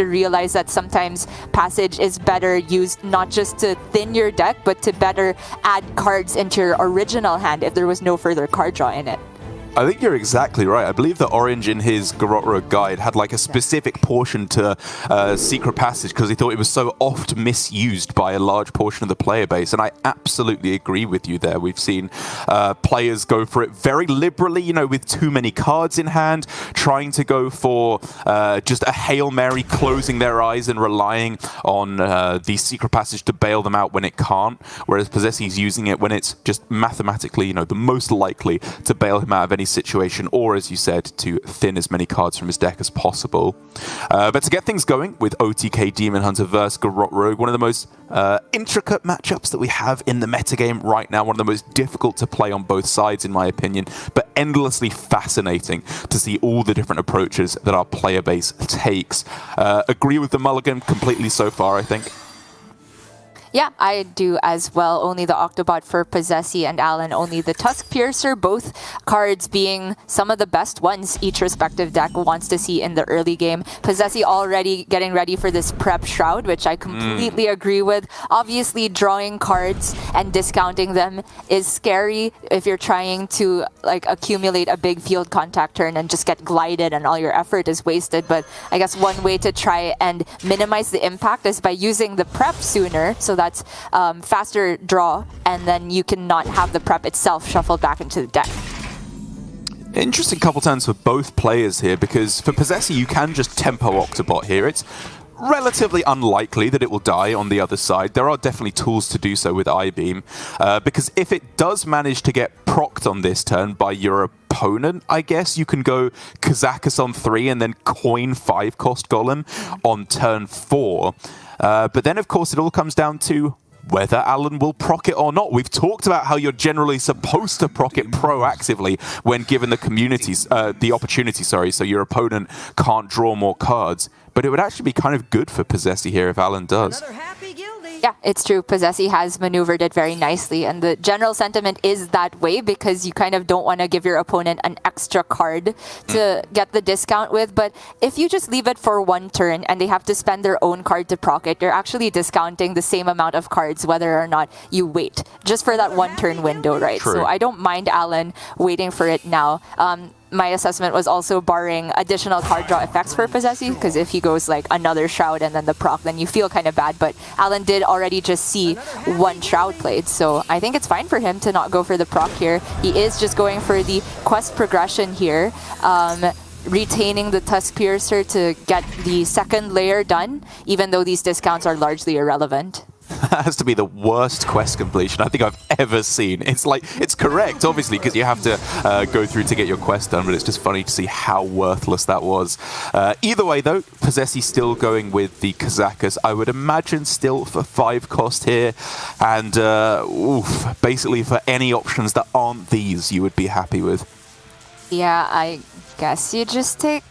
to realize that sometimes Passage is better used not just to thin your deck, but to better add cards into your original hand if there was no further card draw in it. I think you're exactly right. I believe that Orange in his Garrote guide had like a specific portion to Secret Passage because he thought it was so oft misused by a large portion of the player base. And I absolutely agree with you there. We've seen players go for it very liberally, you know, with too many cards in hand, trying to go for just a Hail Mary, closing their eyes and relying on the Secret Passage to bail them out when it can't. Whereas Posesi's using it when it's just mathematically, you know, the most likely to bail him out of any situation, or as you said, to thin as many cards from his deck as possible. But to get things going with OTK Demon Hunter versus Garrote Rogue, one of the most intricate matchups that we have in the metagame right now, one of the most difficult to play on both sides in my opinion, but endlessly fascinating to see all the different approaches that our player base takes. Agree with the mulligan completely so far, I think. Yeah, I do as well. Only the Octobot for Posesi and Alan, only the Tusk Piercer, both cards being some of the best ones each respective deck wants to see in the early game. Posesi already getting ready for this Prep Shroud, which I completely agree with. Obviously, drawing cards and discounting them is scary if you're trying to like accumulate a big field contact turn and just get glided and all your effort is wasted. But I guess one way to try and minimize the impact is by using the Prep sooner, so that's faster draw, and then you cannot have the prep itself shuffled back into the deck. Interesting couple turns for both players here, because for Posesi you can just tempo Octobot here. It's relatively unlikely that it will die on the other side. There are definitely tools to do so with I-Beam, because if it does manage to get procced on this turn by your opponent, I guess you can go Kazakus on 3 and then coin 5-cost Golem on turn 4. But then, of course, it all comes down to whether Alan will proc it or not. We've talked about how you're generally supposed to proc it proactively when given the opportunity, so your opponent can't draw more cards. But it would actually be kind of good for Posesi here if Alan does. Yeah, it's true. Posesi has maneuvered it very nicely, and the general sentiment is that way because you kind of don't want to give your opponent an extra card to get the discount with. But if you just leave it for one turn and they have to spend their own card to proc it, you're actually discounting the same amount of cards whether or not you wait, just for that one turn window, right? True. So I don't mind Alan waiting for it now. My assessment was also barring additional card draw effects for Posesi, because if he goes like another Shroud and then the proc, then you feel kind of bad. But Alan did already just see one Shroud played, so I think it's fine for him to not go for the proc here. He is just going for the quest progression here, retaining the Tusk Piercer to get the second layer done, even though these discounts are largely irrelevant. That has to be the worst quest completion I think I've ever seen. It's like, it's correct, obviously, because you have to go through to get your quest done, but it's just funny to see how worthless that was. Either way, though, Posesi still going with the Kazakus. I would imagine still for 5-cost here, and basically for any options that aren't these, you would be happy with. Yeah, I guess you just take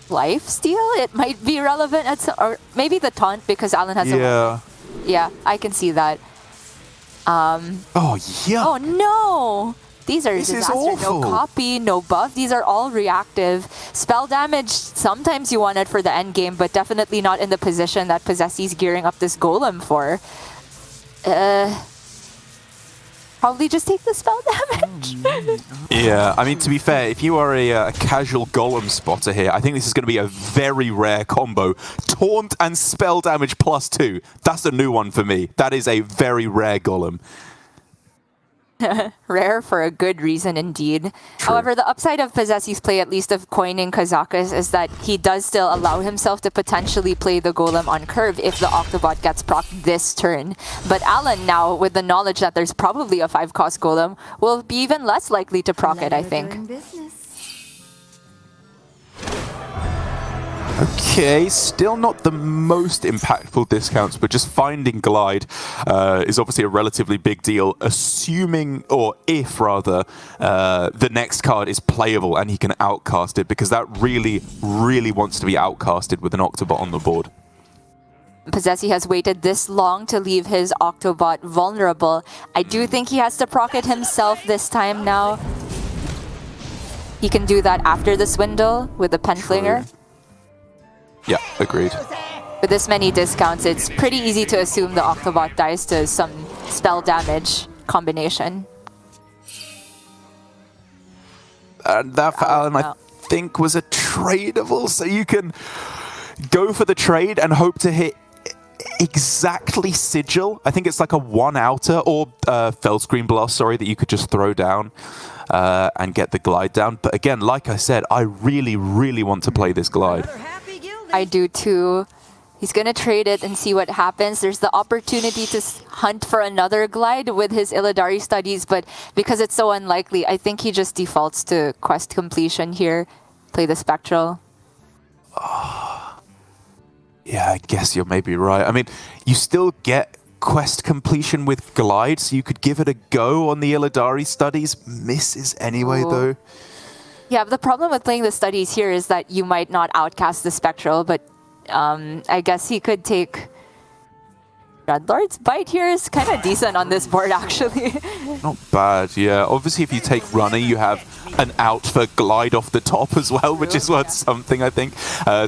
Lifesteal. It might be relevant at or maybe the taunt because Alan has a yeah, I can see that. Oh yeah. Oh no! These are disaster. No copy, no buff. These are all reactive. Spell damage, sometimes you want it for the end game, but definitely not in the position that Posesi's gearing up this golem for. Probably just take the spell damage. Yeah, I mean, to be fair, if you are a casual golem spotter here, I think this is going to be a very rare combo. Taunt and spell damage +2. That's a new one for me. That is a very rare golem. Rare for a good reason indeed. True. However, the upside of Posesi's play, at least of coining Kazakus, is that he does still allow himself to potentially play the golem on curve if the Octobot gets procced this turn. But Alan now, with the knowledge that there's probably a 5-cost golem, will be even less likely to proc it, I think. Okay, still not the most impactful discounts, but just finding Glide is obviously a relatively big deal, assuming, or if rather, the next card is playable and he can outcast it, because that really, really wants to be outcasted with an Octobot on the board. Posesi has waited this long to leave his Octobot vulnerable. I do think he has to proc it himself this time now. He can do that after the Swindle with the Penflinger. Yeah, agreed. With this many discounts, it's pretty easy to assume the Octobot dies to some spell damage combination. And that for Alan, I think, was a tradable, so you can go for the trade and hope to hit exactly Sigil. I think it's like a 1 outer or Fellscreen Blast, sorry, that you could just throw down and get the glide down. But again, like I said, I really, really want to play this glide. I do too. He's going to trade it and see what happens. There's the opportunity to hunt for another glide with his Illidari studies, but because it's so unlikely, I think he just defaults to quest completion here. Play the Spectral. Yeah, I guess you're maybe right. I mean, you still get quest completion with glide, so you could give it a go on the Illidari studies. Misses anyway, though. Yeah, but the problem with playing the studies here is that you might not outcast the Spectral, but I guess he could take Dreadlord's Bite here is kind of decent on this board, actually. Not bad, yeah. Obviously, if you take Runner, you have an out for glide off the top as well, which is worth something, I think,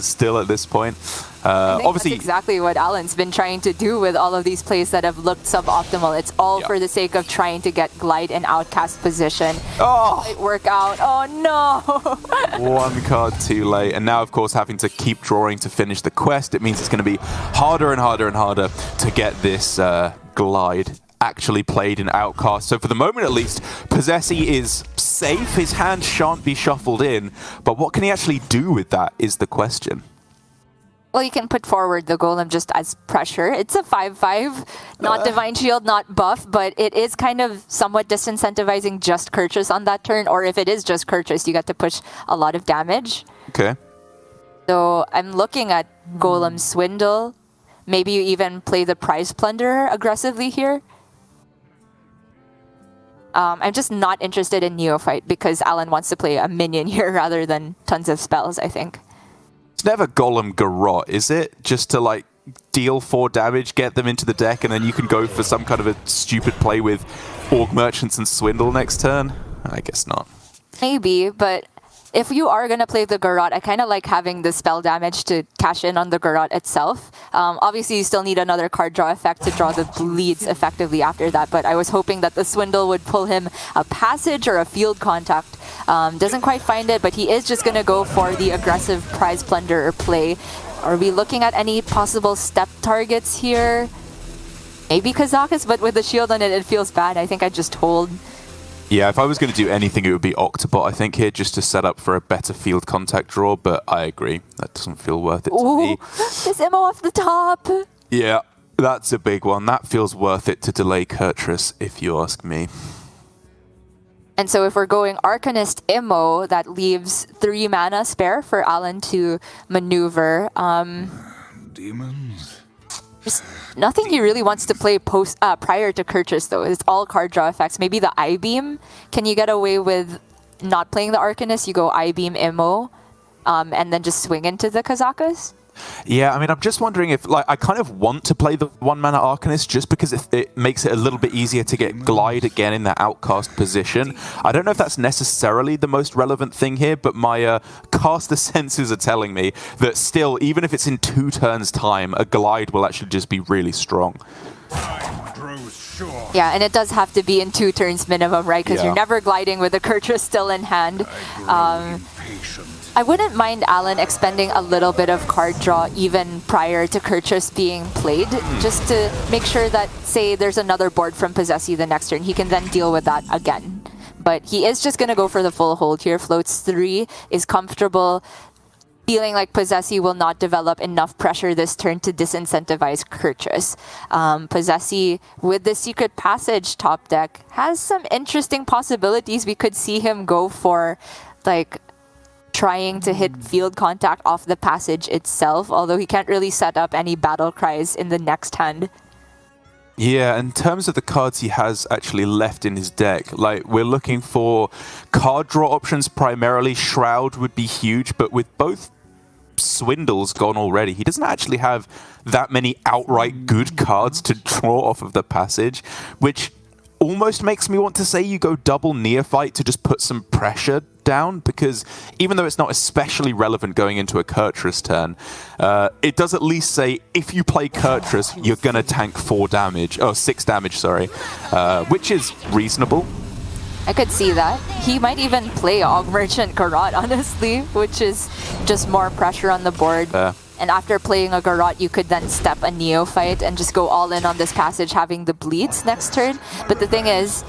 still at this point. Obviously, that's exactly what Alan's been trying to do with all of these plays that have looked suboptimal. It's all for the sake of trying to get glide in outcast position. Oh! It work out. Oh no! 1 card too late, and now of course having to keep drawing to finish the quest. It means it's going to be harder and harder and harder to get this glide actually played in outcast. So for the moment at least, Posesi is safe. His hand shan't be shuffled in, but what can he actually do with that is the question. Well, you can put forward the Golem just as pressure. It's a 5/5, not Divine Shield, not buff, but it is kind of somewhat disincentivizing just Kurtrus on that turn, or if it is just Kurtrus, you get to push a lot of damage. Okay. So I'm looking at Golem Swindle. Maybe you even play the Prize Plunderer aggressively here. I'm just not interested in Neophyte because Alan wants to play a minion here rather than tons of spells, I think. It's never Golem Garrot, is it? Just to like deal 4 damage, get them into the deck, and then you can go for some kind of a stupid play with Org Merchants and Swindle next turn? I guess not. Maybe, but if you are going to play the Garrot, I kind of like having the spell damage to cash in on the Garrot itself. Obviously, you still need another card draw effect to draw the bleeds effectively after that, but I was hoping that the Swindle would pull him a Passage or a Field Contact. Doesn't quite find it, but he is just going to go for the aggressive Prize Plunderer play. Are we looking at any possible step targets here? Maybe Kazakus, but with the shield on it, it feels bad. I think I just hold. Yeah, if I was going to do anything, it would be Octobot, I think, here, just to set up for a better field contact draw, but I agree. That doesn't feel worth it to me. This Immo off the top! Yeah, that's a big one. That feels worth it to delay Kurtrus, if you ask me. And so if we're going Arcanist Immo, that leaves 3 mana spare for Alan to maneuver. Demons. There's nothing he really wants to play prior to Kurtrus, though. It's all card draw effects. Maybe the I-Beam. Can you get away with not playing the Arcanist? You go I-Beam Immo, and then just swing into the Kazakus? Yeah, I mean, I'm just wondering if, like, I kind of want to play the 1-mana Arcanist just because it makes it a little bit easier to get glide again in that outcast position. I don't know if that's necessarily the most relevant thing here, but my caster senses are telling me that still, even if it's in 2 turns' time, a glide will actually just be really strong. Yeah, and it does have to be in 2 turns minimum, right? Because you're never gliding with the Kurtrus still in hand. I wouldn't mind Alan expending a little bit of card draw even prior to Kurtrus being played, just to make sure that, say, there's another board from Posesi the next turn. He can then deal with that again. But he is just going to go for the full hold here. Floats 3, is comfortable, feeling like Posesi will not develop enough pressure this turn to disincentivize Kurtrus. Posesi, with the Secret Passage top deck, has some interesting possibilities. We could see him go for, like, trying to hit field contact off the passage itself, although he can't really set up any battle cries in the next hand. Yeah, in terms of the cards he has actually left in his deck, like, we're looking for card draw options primarily. Shroud would be huge, but with both Swindles gone already, he doesn't actually have that many outright good cards to draw off of the passage, which almost makes me want to say you go double Neophyte to just put some pressure down, because even though it's not especially relevant going into a Kurtrus turn, it does at least say if you play Kurtrus, you're going to tank 6 damage, sorry, which is reasonable. I could see that. He might even play Og Merchant Garrot, honestly, which is just more pressure on the board. And after playing a Garrot, you could then step a Neophyte and just go all in on this passage, having the bleeds next turn. But the thing is,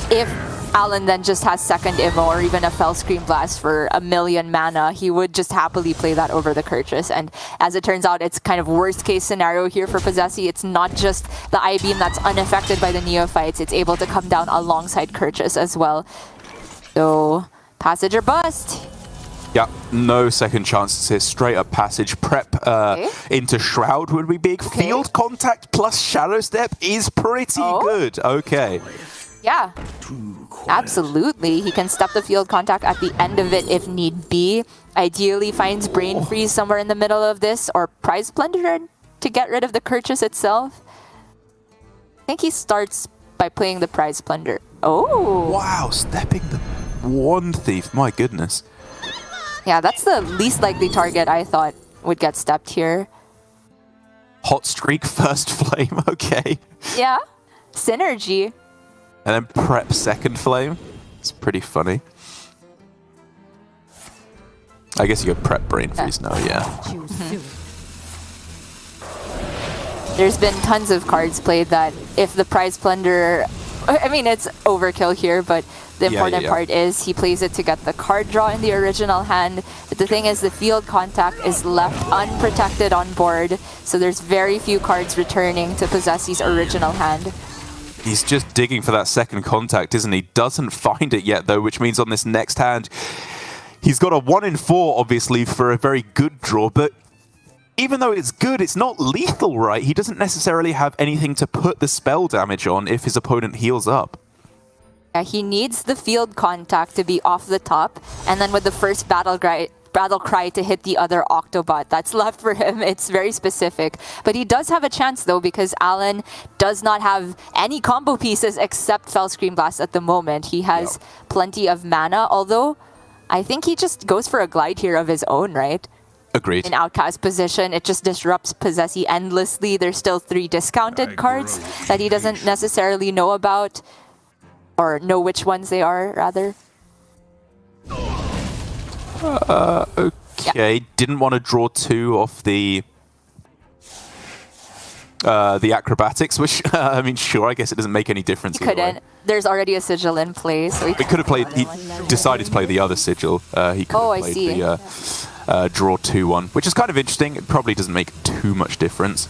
if Alan then just has second Evo or even a Fell Scream Blast for 1,000,000 mana, he would just happily play that over the Kurtrus. And as it turns out, it's kind of worst case scenario here for Posesi. It's not just the I-Beam that's unaffected by the Neophytes. It's able to come down alongside Kurtrus as well. So, passage or bust. Yeah, no second chances here. Straight up passage. Prep into Shroud would be big. Field Contact plus Shadow Step is pretty good. Okay. Yeah, absolutely. He can step the Field Contact at the end of it if need be. Ideally finds Brain Freeze somewhere in the middle of this, or Prize Plunderer to get rid of the Kurtrus itself. I think he starts by playing the Prize Plunder. Oh! Wow, stepping the Wand Thief. My goodness. Yeah, that's the least likely target I thought would get stepped here. Hot Streak, First Flame. Okay. Yeah, synergy. And then prep second flame. It's pretty funny. I guess you could prep Brain Freeze now, yeah. There's been tons of cards played that if the Prize Plunder... I mean, it's overkill here, but the important part is he plays it to get the card draw in the original hand. But the thing is, the Field Contact is left unprotected on board, so there's very few cards returning to Posesi's original hand. He's just digging for that second contact, isn't he? Doesn't find it yet, though, which means on this next hand, he's got a 1 in 4, obviously, for a very good draw, but even though it's good, it's not lethal, right? He doesn't necessarily have anything to put the spell damage on if his opponent heals up. Yeah, he needs the Field Contact to be off the top, and then with the first Battle Cry to hit the other Octobot that's left for him. It's very specific. But he does have a chance, though, because Alan does not have any combo pieces except Fell Scream Blast at the moment. He has plenty of mana, although I think he just goes for a glide here of his own, right? Agreed. In outcast position, it just disrupts Posesi endlessly. There's still 3 discounted cards that he doesn't necessarily know about, or know which ones they are, rather. Okay, didn't want to draw 2 off the acrobatics, which, I mean, sure, I guess it doesn't make any difference. He couldn't. There's already a sigil in play, so he could have played, he decided to play the other sigil. He could have played the draw 2 one, which is kind of interesting. It probably doesn't make too much difference.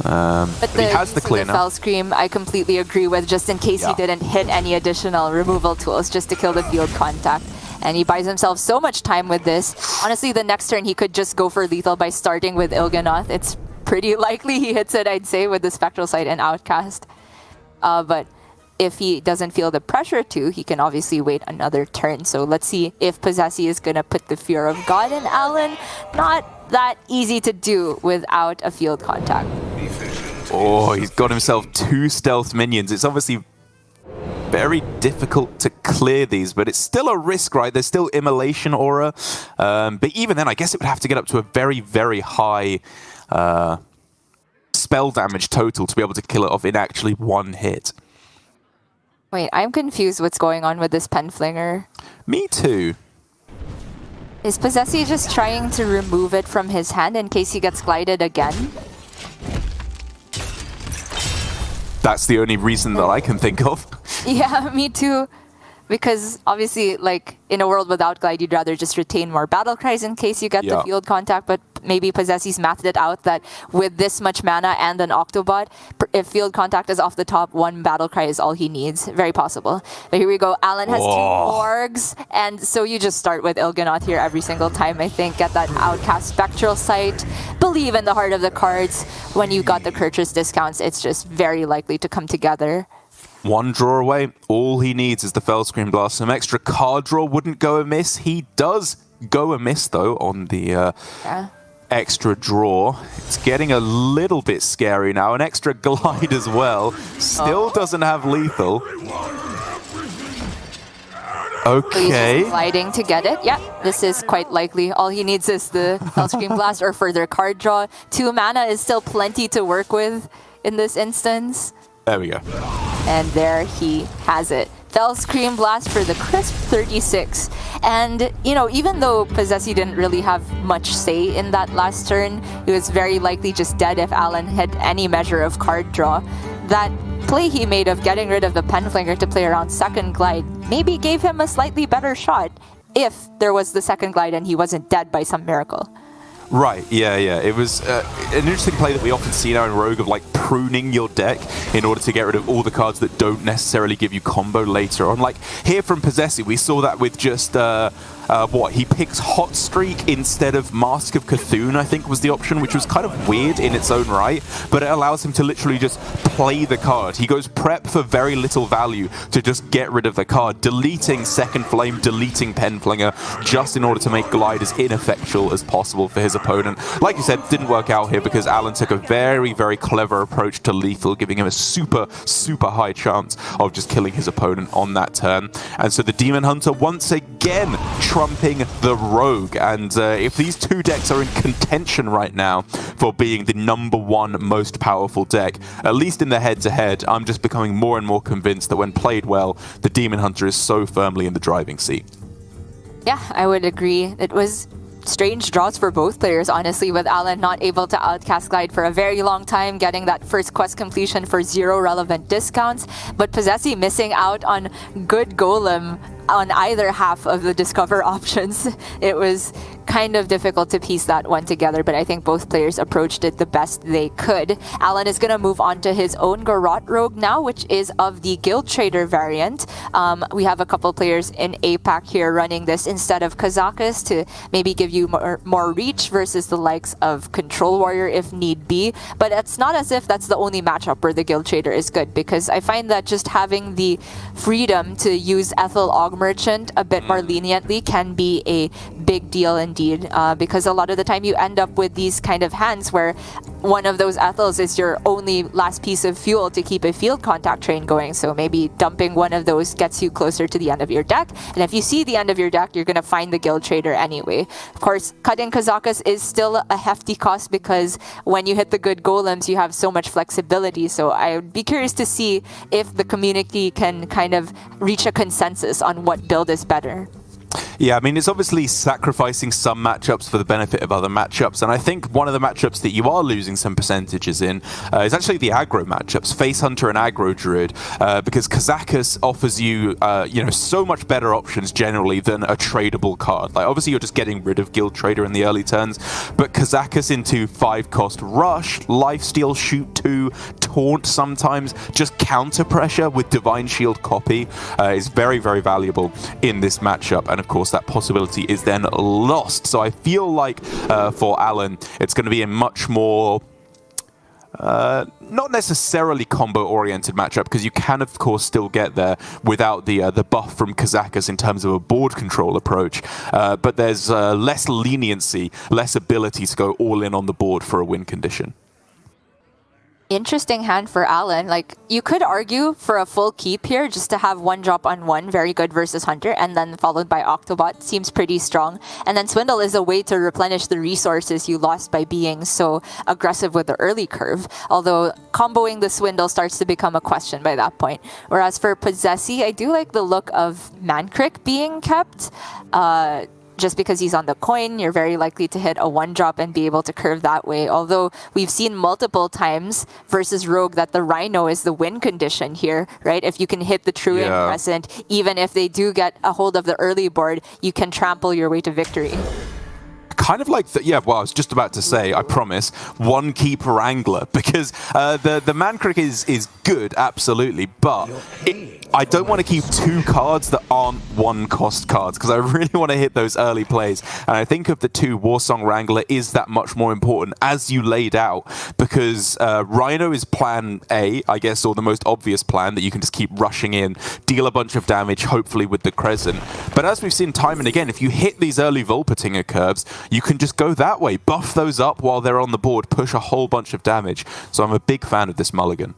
But he has the clear now. Fell Scream, I completely agree with, just in case he didn't hit any additional removal tools, just to kill the Field Contact. And he buys himself so much time with this. Honestly, the next turn he could just go for lethal by starting with Il'gynoth. It's pretty likely he hits it, I'd say, with the Spectral Sight and Outcast. But if he doesn't feel the pressure to, he can obviously wait another turn. So let's see if Posesi is going to put the Fear of God in Alan. Not that easy to do without a Field Contact. Oh, he's got himself 2 stealth minions. It's obviously very difficult to clear these, but it's still a risk, right? There's still Immolation Aura. But even then, I guess it would have to get up to a very, very high spell damage total to be able to kill it off in actually 1 hit. Wait, I'm confused what's going on with this Penflinger. Me too. Is Posesi just trying to remove it from his hand in case he gets glided again? That's the only reason that I can think of. Yeah, me too. Because obviously, like, in a world without glide, you'd rather just retain more battle cries in case you get the Field Contact, but maybe Posesi's mathed it out that with this much mana and an Octobot, if Field Contact is off the top, 1 battle cry is all he needs. Very possible. But here we go. Alan has 2 Morgs, and so you just start with Il'gynoth here every single time, I think. Get that Outcast Spectral Sight. Believe in the heart of the cards. When you got the Kurtrus discounts, it's just very likely to come together. 1 draw away. All he needs is the Fell Scream Blast. Some extra card draw wouldn't go amiss. He does go amiss, though, on the extra draw. It's getting a little bit scary now. An extra glide as well. Still doesn't have lethal. Okay. He's gliding to get it. Yeah, this is quite likely. All he needs is the Hellscream Blast or further card draw. 2 mana is still plenty to work with in this instance. There we go. And there he has it. Hellscream Blast for the crisp 36. And, you know, even though Posesi didn't really have much say in that last turn, he was very likely just dead if Alan had any measure of card draw. That play he made of getting rid of the Penflinger to play around second glide maybe gave him a slightly better shot if there was the second glide and he wasn't dead by some miracle. Right, yeah. It was an interesting play that we often see now in Rogue of like pruning your deck in order to get rid of all the cards that don't necessarily give you combo later on. Like here from Posesi, we saw that with just he picks Hot Streak instead of Mask of Cthulhu, I think was the option, which was kind of weird in its own right, but it allows him to literally just play the card. He goes prep for very little value to just get rid of the card, deleting Second Flame, deleting Penflinger, just in order to make Glide as ineffectual as possible for his opponent. Like you said, didn't work out here because Alan took a very, very clever approach to lethal, giving him a super, super high chance of just killing his opponent on that turn. And so the Demon Hunter once again trumping the Rogue, and if these two decks are in contention right now for being the #1 most powerful deck, at least in the head-to-head, I'm just becoming more and more convinced that when played well, the Demon Hunter is so firmly in the driving seat. Yeah, I would agree. It was strange draws for both players, honestly, with Alan not able to outcast Glide for a very long time, getting that first quest completion for 0 relevant discounts, but Posesi missing out on good Golem on either half of the Discover options. It was kind of difficult to piece that one together, but I think both players approached it the best they could. Alan is going to move on to his own Garrote Rogue now, which is of the Guild Trader variant. We have a couple players in APAC here running this instead of Kazakus to maybe give you more reach versus the likes of Control Warrior if need be, but it's not as if that's the only matchup where the Guild Trader is good, because I find that just having the freedom to use Ethel Og Merchant a bit more leniently can be a big deal indeed, because a lot of the time you end up with these kind of hands where one of those Ethels is your only last piece of fuel to keep a field contact train going, so maybe dumping one of those gets you closer to the end of your deck, and if you see the end of your deck, you're going to find the Guild Trader anyway. Of course, cutting Kazakus is still a hefty cost because when you hit the good golems, you have so much flexibility, so I would be curious to see if the community can kind of reach a consensus on what build is better. Yeah, I mean, it's obviously sacrificing some matchups for the benefit of other matchups, and I think one of the matchups that you are losing some percentages in is actually the aggro matchups, Face Hunter and Aggro Druid, because Kazakus offers you, so much better options generally than a tradable card. Like, obviously, you're just getting rid of Guild Trader in the early turns, but Kazakus into 5-cost Rush, Lifesteal, Shoot 2, Taunt sometimes, just counter pressure with Divine Shield Copy is very, very valuable in this matchup, and of course, that possibility is then lost. So I feel like for Alan, it's going to be a much more not necessarily combo-oriented matchup, because you can, of course, still get there without the buff from Kazakus in terms of a board control approach. But there's less leniency, less ability to go all in on the board for a win condition. Interesting hand for Alan. Like, you could argue for a full keep here just to have 1 drop on 1, very good versus Hunter, and then followed by Octobot. Seems pretty strong. And then Swindle is a way to replenish the resources you lost by being so aggressive with the early curve. Although comboing the Swindle starts to become a question by that point. Whereas for Posesi, I do like the look of Mankrik being kept. Just because he's on the coin, you're very likely to hit a 1-drop and be able to curve that way. Although we've seen multiple times versus Rogue that the Rhino is the win condition here, right? If you can hit the Truant Crescent, even if they do get a hold of the early board, you can trample your way to victory. Kind of like I was just about to say, I promise, one keep Wrangler, because the Mankrik is good, absolutely, but I don't want to keep two cards that aren't one-cost cards, because I really want to hit those early plays. And I think of the two, Warsong Wrangler is that much more important, as you laid out, because Rhino is plan A, I guess, or the most obvious plan, that you can just keep rushing in, deal a bunch of damage, hopefully with the Crescent. But as we've seen time and again, if you hit these early Volpatinger curves, you can just go that way, buff those up while they're on the board, push a whole bunch of damage. So I'm a big fan of this mulligan.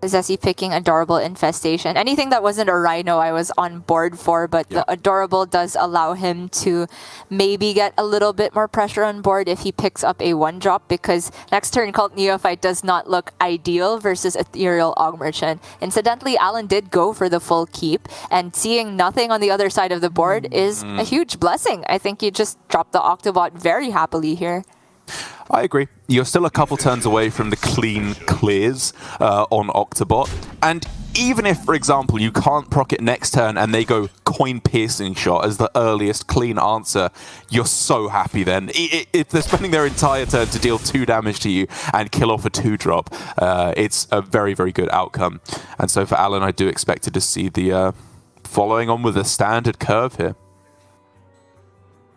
Posesi picking Adorable Infestation. Anything that wasn't a Rhino I was on board for, but the Adorable does allow him to maybe get a little bit more pressure on board if he picks up a 1-drop, because next turn Cult Neophyte does not look ideal versus Ethereal Aug Merchant. Incidentally, Alan did go for the full keep, and seeing nothing on the other side of the board is a huge blessing. I think you just dropped the Octobot very happily here. I agree. You're still a couple turns away from the clean clears on Octobot. And even if, for example, you can't proc it next turn and they go Coin Piercing Shot as the earliest clean answer, you're so happy then. If they're spending their entire turn to deal 2 damage to you and kill off a 2-drop, it's a very, very good outcome. And so for Alan, I do expect to see the following on with a standard curve here.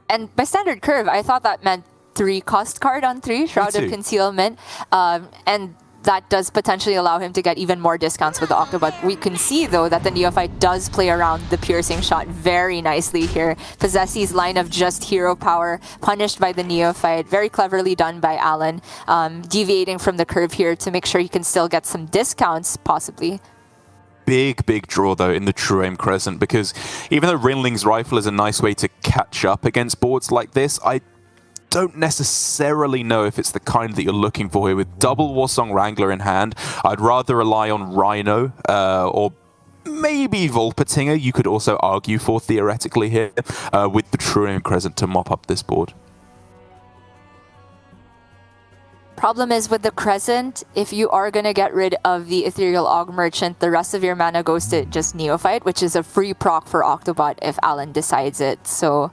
And by standard curve, I thought that meant 3-cost card on 3, Shroud of Concealment, and that does potentially allow him to get even more discounts with the Octobot. We can see, though, that the Neophyte does play around the Piercing Shot very nicely here. Posesi's line of just hero power, punished by the Neophyte, very cleverly done by Alan, deviating from the curve here to make sure he can still get some discounts, possibly. Big draw, though, in the True Aim Crescent, because even though Rinling's Rifle is a nice way to catch up against boards like this, I don't necessarily know if it's the kind that you're looking for here. With double Warsong Wrangler in hand, I'd rather rely on Rhino or maybe Volpatinger, you could also argue for theoretically here, with the True Aim Crescent to mop up this board. Problem is with the Crescent, if you are going to get rid of the Ethereal Aug Merchant, the rest of your mana goes to just Neophyte, which is a free proc for Octobot if Alan decides it. So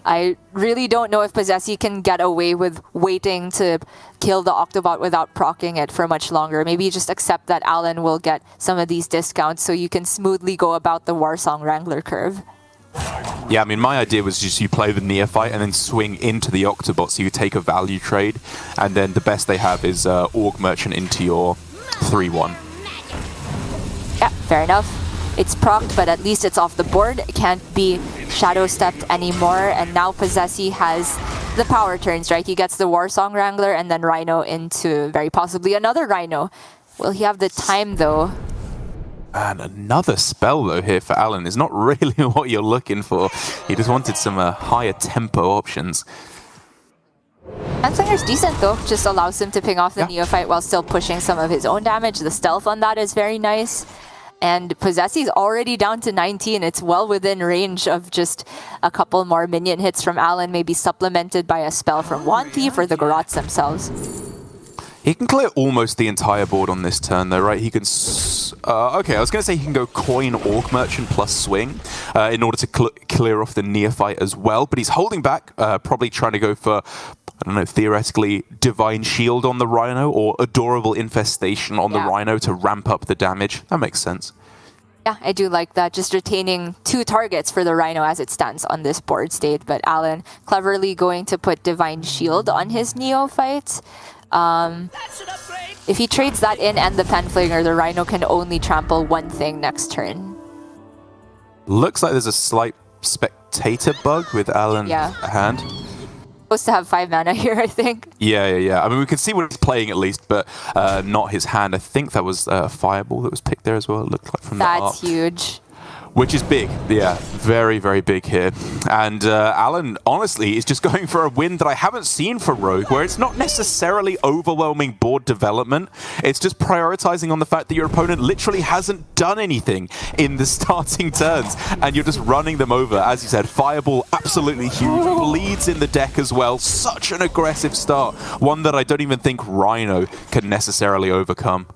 I really don't know if Posesi can get away with waiting to kill the Octobot without proccing it for much longer. Maybe just accept that Alan will get some of these discounts so you can smoothly go about the Warsong Wrangler curve. Yeah, I mean, my idea was just you play the Neophyte and then swing into the Octobot, so you take a value trade, and then the best they have is Aug Merchant into your 3-1. Yeah, fair enough. It's procced, but at least it's off the board. It can't be shadow stepped anymore. And now Posesi has the power turns, right? He gets the Warsong Wrangler and then Rhino into very possibly another Rhino. Will he have the time, though? And another spell, though, here for Alan is not really what you're looking for. He just wanted some higher tempo options. Anslinger's decent, though. Just allows him to ping off the Neophyte while still pushing some of his own damage. The stealth on that is very nice. And Posesi's already down to 19. It's well within range of just a couple more minion hits from Alan, maybe supplemented by a spell from Wand Thief or the Garrots themselves. He can clear almost the entire board on this turn, though, right? He can... okay, I was going to say he can go Coin Aug Merchant plus Swing in order to clear off the Neophyte as well, but he's holding back, probably trying to go for, I don't know, theoretically Divine Shield on the Rhino or Adorable Infestation on the Rhino to ramp up the damage. That makes sense. Yeah, I do like that. Just retaining 2 targets for the Rhino as it stands on this board state, but Alan cleverly going to put Divine Shield on his Neophyte. If he trades that in and the Penflinger, the Rhino can only trample one thing next turn. Looks like there's a slight spectator bug with Alan hand. Supposed to have 5 mana here, I think. Yeah. I mean, we can see what he's playing at least, but not his hand. I think that was a Fireball that was picked there as well, it looked like from the art. That's huge. Which is big, yeah, very, very big here. And Alan, honestly, is just going for a win that I haven't seen for Rogue, where it's not necessarily overwhelming board development. It's just prioritizing on the fact that your opponent literally hasn't done anything in the starting turns, and you're just running them over. As you said, Fireball, absolutely huge. Bleeds in the deck as well. Such an aggressive start. One that I don't even think Rhino can necessarily overcome.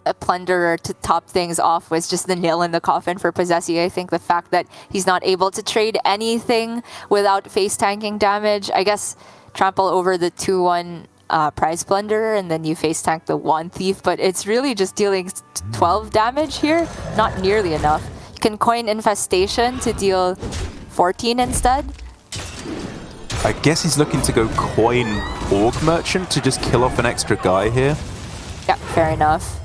A Plunderer to top things off was just the nail in the coffin for Posesi. I think the fact that he's not able to trade anything without face tanking damage. I guess trample over the 2-1 Prize Plunderer, and then you face tank the Wand Thief, but it's really just dealing 12 damage here. Not nearly enough. You can coin Infestation to deal 14 instead. I guess he's looking to go coin Org Merchant to just kill off an extra guy here. Yeah, fair enough.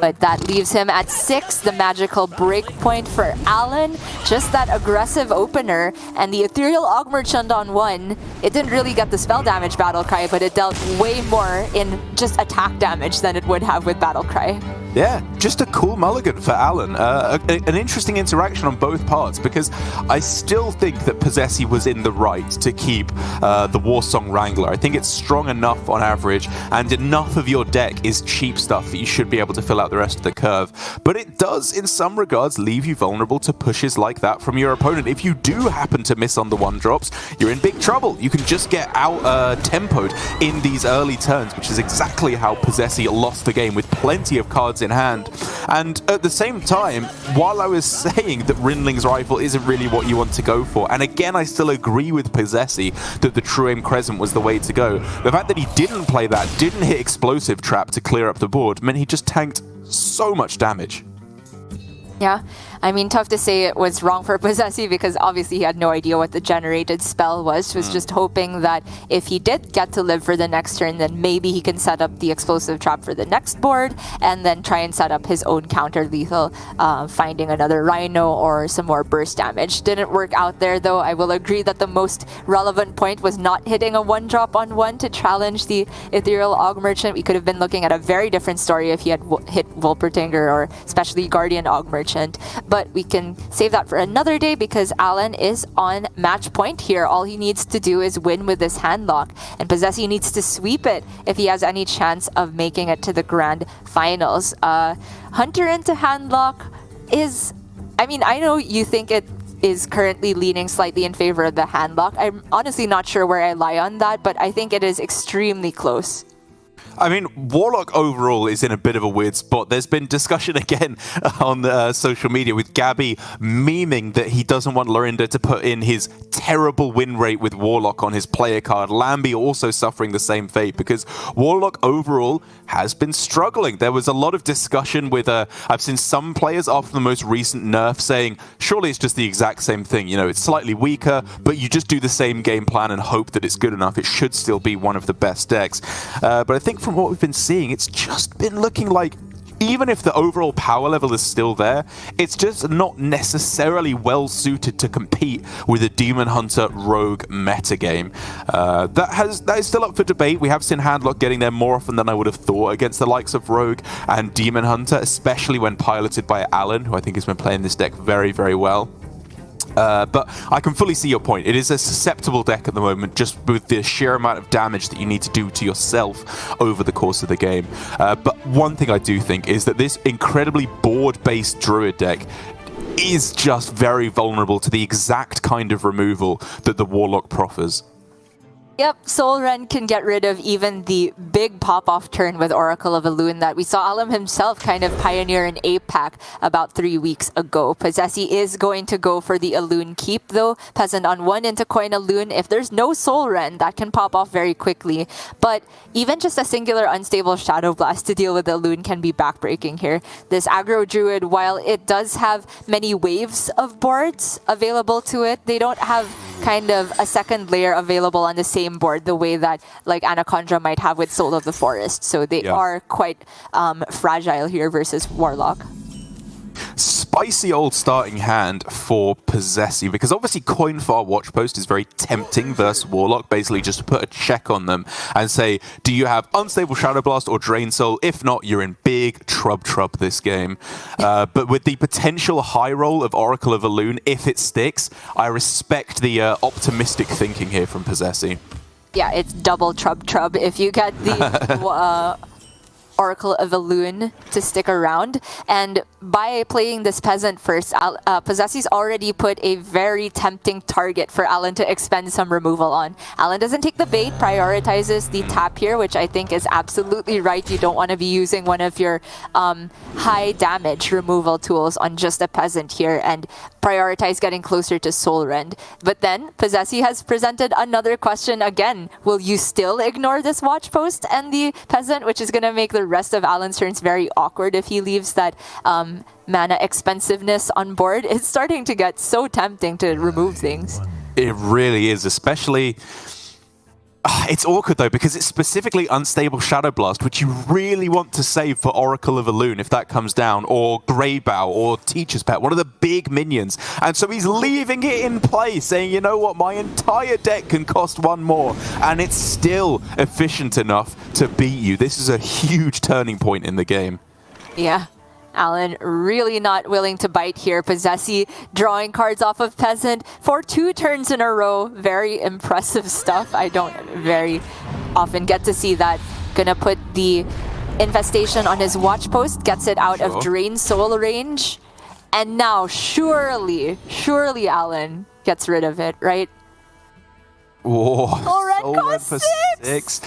But that leaves him at 6, the magical breakpoint for Alan. Just that aggressive opener, and the Ethereal Aug Merchant on 1. It didn't really get the spell damage Battlecry, but it dealt way more in just attack damage than it would have with Battlecry. Yeah, just a cool mulligan for Alan. An interesting interaction on both parts, because I still think that Posesi was in the right to keep the Warsong Wrangler. I think it's strong enough on average, and enough of your deck is cheap stuff that you should be able to fill out the rest of the curve. But it does, in some regards, leave you vulnerable to pushes like that from your opponent. If you do happen to miss on the 1-drops, you're in big trouble. You can just get out tempoed in these early turns, which is exactly how Posesi lost the game, with plenty of cards in hand. And at the same time, while I was saying that Rinling's rifle isn't really what you want to go for, and again I still agree with Posesi that the True Aim Crescent was the way to go, the fact that he didn't play that, didn't hit Explosive Trap to clear up the board, meant he just tanked so much damage. Yeah, I mean, tough to say it was wrong for Posesi, because obviously he had no idea what the generated spell was. He was just hoping that if he did get to live for the next turn, then maybe he can set up the explosive trap for the next board, and then try and set up his own counter-lethal, finding another Rhino or some more burst damage. Didn't work out there, though. I will agree that the most relevant point was not hitting a 1-drop on 1 to challenge the Ethereal Aug Merchant. We could have been looking at a very different story if he had hit Wolpertinger, or especially Guardian Aug Merchant. But we can save that for another day, because Alan is on match point here. All he needs to do is win with this Handlock, and Posesi needs to sweep it if he has any chance of making it to the grand finals. Hunter into Handlock is... I mean, I know you think it is currently leaning slightly in favor of the Handlock. I'm honestly not sure where I lie on that, but I think it is extremely close. I mean, Warlock overall is in a bit of a weird spot. There's been discussion again on social media with Gabby memeing that he doesn't want Lorinda to put in his terrible win rate with Warlock on his player card. Lambie also suffering the same fate, because Warlock overall has been struggling. There was a lot of discussion with, I've seen some players after the most recent nerf saying, surely it's just the exact same thing. You know, it's slightly weaker, but you just do the same game plan and hope that it's good enough. It should still be one of the best decks. But I think from what we've been seeing, it's just been looking like, even if the overall power level is still there, it's just not necessarily well suited to compete with a Demon Hunter Rogue metagame. That is still up for debate. We have seen Handlock getting there more often than I would have thought against the likes of Rogue and Demon Hunter, especially when piloted by Alan, who I think has been playing this deck very, very well. But I can fully see your point. It is a susceptible deck at the moment, just with the sheer amount of damage that you need to do to yourself over the course of the game. But one thing I do think is that this incredibly board-based Druid deck is just very vulnerable to the exact kind of removal that the Warlock proffers. Yep, Soul Rend can get rid of even the big pop-off turn with Oracle of Elune that we saw Alam himself kind of pioneer in APAC about 3 weeks ago. Posesi is going to go for the Elune keep though. Peasant on 1 into coin Elune. If there's no Soul Rend, that can pop off very quickly. But even just a singular unstable Shadow Blast to deal with Elune can be backbreaking here. This aggro Druid, while it does have many waves of boards available to it, they don't have kind of a second layer available on the same board the way that like Anaconda might have with Soul of the Forest. So they are quite fragile here versus Warlock. Spicy old starting hand for Posesi, because obviously Coinfar Watchpost is very tempting versus Warlock, basically just to put a check on them and say, do you have Unstable Shadow Blast or Drain Soul? If not, you're in big trub this game. But with the potential high roll of Oracle of Elune, if it sticks, I respect the optimistic thinking here from Posesi. Yeah, it's double trub if you get the Oracle of Elune to stick around. And by playing this Peasant first, Posesi's already put a very tempting target for Alan to expend some removal on. Alan doesn't take the bait, prioritizes the tap here, which I think is absolutely right. You don't want to be using one of your high damage removal tools on just a Peasant here and prioritize getting closer to Soul Rend. But then Posesi has presented another question again. Will you still ignore this Watch Post and the Peasant, which is going to make the rest of Alan's turns very awkward if he leaves that mana expensiveness on board? It's starting to get so tempting to remove things. It really is, especially... It's awkward though, because it's specifically Unstable Shadow Blast, which you really want to save for Oracle of Elune if that comes down, or Greybow, or Teacher's Pet, one of the big minions. And so he's leaving it in play, saying, you know what, my entire deck can cost one more, and it's still efficient enough to beat you. This is a huge turning point in the game. Yeah. Alan really not willing to bite here. Posesi drawing cards off of Peasant for 2 turns in a row. Very impressive stuff. I don't very often get to see that. Gonna put the Infestation on his Watch Post, gets it out of Drain Soul range. And now surely Alan gets rid of it, right? Whoa. Soul Rend costs 6!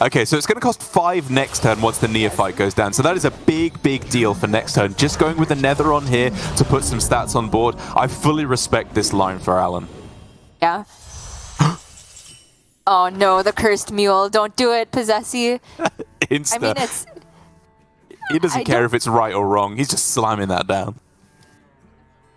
Okay, so it's going to cost 5 next turn once the Neophyte goes down. So that is a big, big deal for next turn. Just going with the Nether on here to put some stats on board. I fully respect this line for Alan. Yeah. Oh no, the Cursed Mule. Don't do it, Posesi. Insta. I mean, it's... He doesn't care if it's right or wrong. He's just slamming that down.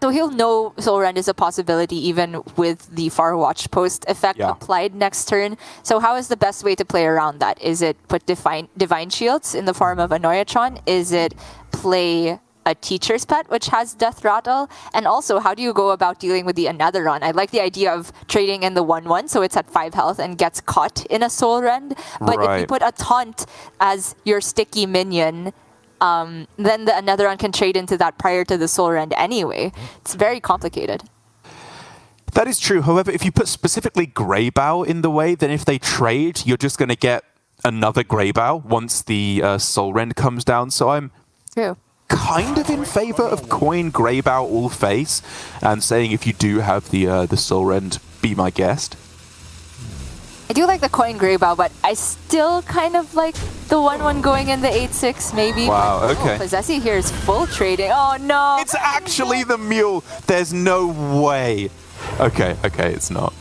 So he'll know Soul Rend is a possibility even with the Far Watch Post effect applied next turn. So how is the best way to play around that? Is it put Divine Shields in the form of a Noyatron? Is it play a Teacher's Pet, which has Death Rattle? And also, how do you go about dealing with the Anetheron? I like the idea of trading in the 1/1, so it's at 5 health and gets caught in a Soul Rend. But if you put a Taunt as your sticky minion, then the Anetheron can trade into that prior to the Soul Rend anyway. It's very complicated. That is true. However, if you put specifically Greybow in the way, then if they trade, you're just going to get another Greybow once the Soul Rend comes down. So I'm kind of in favor of coin Greybow all face and saying if you do have the Soul Rend, be my guest. I do like the coin Greybow, but I still kind of like the 1/1 going in the 8/6 maybe. Wow, okay. Posesi here is full trading. Oh no! It's actually the Mule! There's no way! Okay, it's not.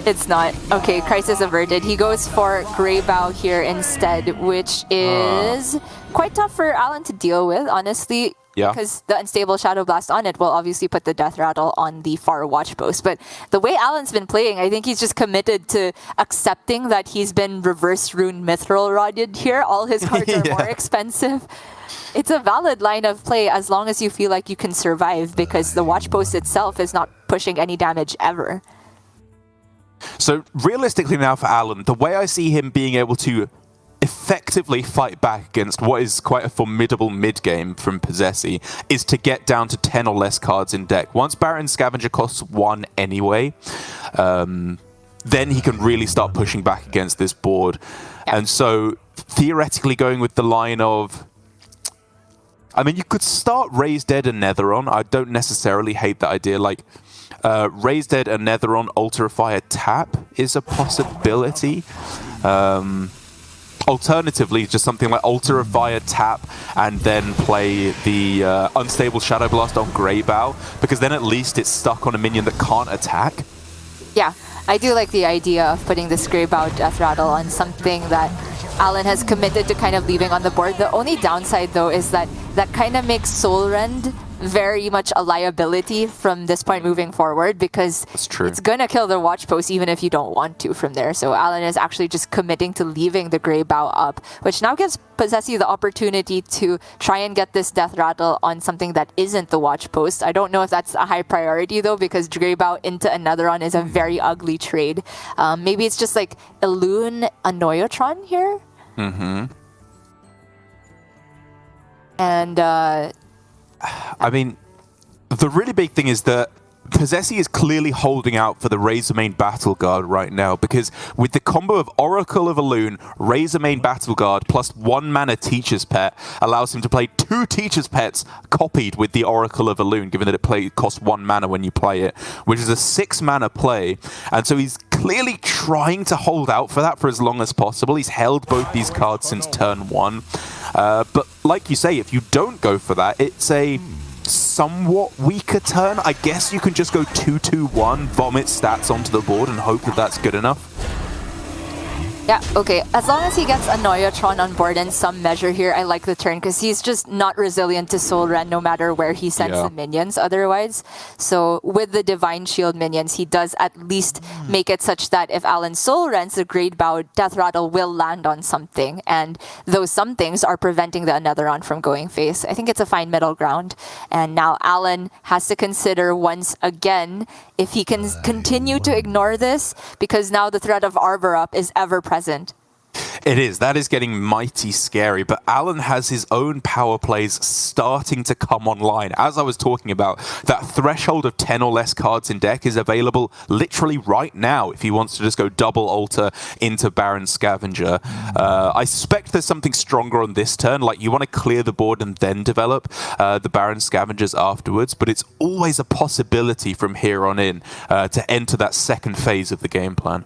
It's not. Okay, crisis averted. He goes for Greybow here instead, which is quite tough for Alan to deal with, honestly. Yeah. Because the Unstable Shadow Blast on it will obviously put the Death Rattle on the Far Watch Post. But the way Alan's been playing, I think he's just committed to accepting that he's been reverse rune Mithril Rodded here. All his cards are more expensive. It's a valid line of play as long as you feel like you can survive, because the Watch Post itself is not pushing any damage ever. So realistically now for Alan, the way I see him being able to effectively fight back against what is quite a formidable mid-game from Posesi is to get down to 10 or less cards in deck. Once Baron Scavenger costs 1 anyway, then he can really start pushing back against this board. And so theoretically going with the line of... I mean, you could start Raise Dead and Netheron. I don't necessarily hate that idea. Like, Raise Dead and Netheron Ultrafire Tap is a possibility. Alternatively, just something like Altar of Fire, tap, and then play the Unstable Shadow Blast on Greybow, because then at least it's stuck on a minion that can't attack. Yeah, I do like the idea of putting this Greybow Death Rattle on something that Alan has committed to kind of leaving on the board. The only downside, though, is that that kind of makes Soul Rend very much a liability from this point moving forward, because it's going to kill the Watch Post even if you don't want to from there. So Alan is actually just committing to leaving the Greybow up, which now gives Posesi the opportunity to try and get this Death Rattle on something that isn't the Watch Post. I don't know if that's a high priority, though, because Greybow into Anetheron is a very ugly trade. Maybe it's just like Elune a Noyatron here? And... I mean, the really big thing is that Posesi is clearly holding out for the Razormane Battle Guard right now, because with the combo of Oracle of Elune, Razormane Battle Guard plus 1 mana Teacher's Pet allows him to play 2 Teacher's Pets copied with the Oracle of Elune, given that it costs 1 mana when you play it, which is a 6 mana play. And so he's clearly trying to hold out for that for as long as possible. He's held both these cards since turn 1. But like you say, if you don't go for that, it's a somewhat weaker turn. I guess you can just go 2-2-1, vomit stats onto the board and hope that that's good enough. Yeah, okay. As long as he gets a Noyatron on board in some measure here, I like the turn, because he's just not resilient to Soul Rend no matter where he sends the minions otherwise. So with the Divine Shield minions, he does at least make it such that if Alan Soul Rends, the Great Bow Death Rattle will land on something, and those somethings are preventing the Anetheron from going face. I think it's a fine middle ground. And now Alan has to consider once again if he can continue to ignore this, because now the threat of Arbor Up is ever present. It is. That is getting mighty scary. But Alan has his own power plays starting to come online. As I was talking about, that threshold of 10 or less cards in deck is available literally right now if he wants to just go double alter into Baron Scavenger. I suspect there's something stronger on this turn, like you want to clear the board and then develop the Baron Scavengers afterwards, but it's always a possibility from here on in to enter that second phase of the game plan.